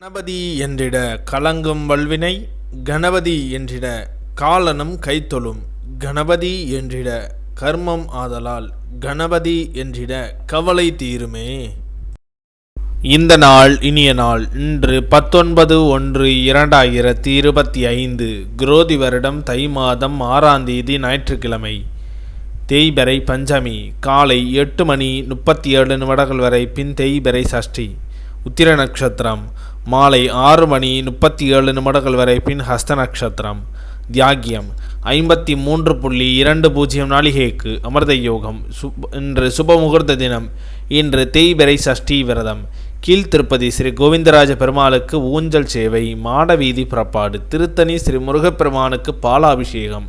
கணபதி என்றிட கலங்கும் வல்வினை, கணபதி என்றிட காலனும் கைத்தொழும், கணபதி என்றிட கர்மம் ஆதலால், கணபதி என்றிட கவலை தீருமே. இந்த நாள் இனிய நாள். இன்று 19/1/2025 குரோதி வருடம் தை மாதம் 6ஆம் தேதி ஞாயிற்றுக்கிழமை. தேய்பிறை பஞ்சமி. காலை 8:37 வரை பின் தேய்பிறை சஷ்டி. உத்திர நட்சத்திரம் மாலை 6:37 வரை பின் ஹஸ்த நட்சத்திரம். தியாகியம் 53.20 நாளிகைக்கு அமிர்த யோகம். இன்று சுபமுகூர்த்த தினம். இன்று தேய்பிறை சஷ்டி விரதம். கீழ்த்திருப்பதி ஸ்ரீ கோவிந்தராஜ பெருமாளுக்கு ஊஞ்சல் சேவை, மாடவீதி புறப்பாடு. திருத்தணி ஸ்ரீ முருகப்பெருமானுக்கு பாலாபிஷேகம்.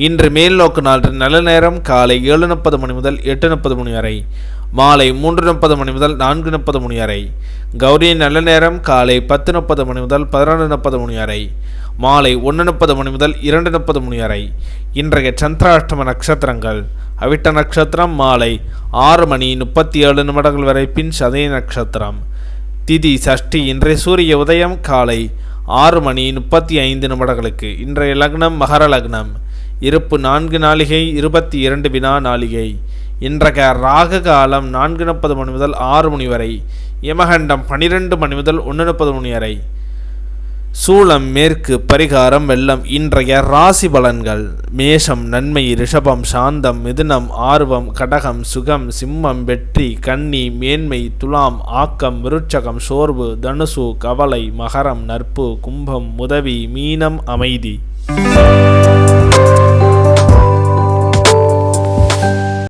இன்று மேல்நோக்கு நாள். நல்ல நேரம் காலை 7:30 முதல் 8:30 வரை, மாலை 3:30 முதல் 4:30 வரை. கௌரி நல்ல நேரம் காலை 10:30 முதல் 11:30 வரை, மாலை 1:30 முதல் 2:30 வரை. இன்றைய சந்திராஷ்டம நட்சத்திரங்கள்: அவிட்ட நட்சத்திரம் மாலை 6:37 வரை பின் சதய நட்சத்திரம். திதி சஷ்டி. இன்றைய சூரிய உதயம் காலை 6:35 இன்றைய லக்னம் மகர லக்னம். இருப்பு 4 நாளிகை 22 வினா நாளிகை. இன்றைய ராக காலம் 4:30 முதல் 6 வரை. யமகண்டம் 12 முதல் 1:30 வரை. சூலம் மேற்கு. பரிகாரம் வெள்ளம். இன்றைய ராசி பலன்கள்: மேஷம் நன்மை, ரிஷபம் சாந்தம், மிதுனம் ஆர்வம், கடகம் சுகம், சிம்மம் வெற்றி, கன்னி மேன்மை, துலாம் ஆக்கம், விருட்சகம் சோர்வு, தனுசு கவலை, மகரம் நட்பு, கும்பம் உதவி, மீனம் அமைதி.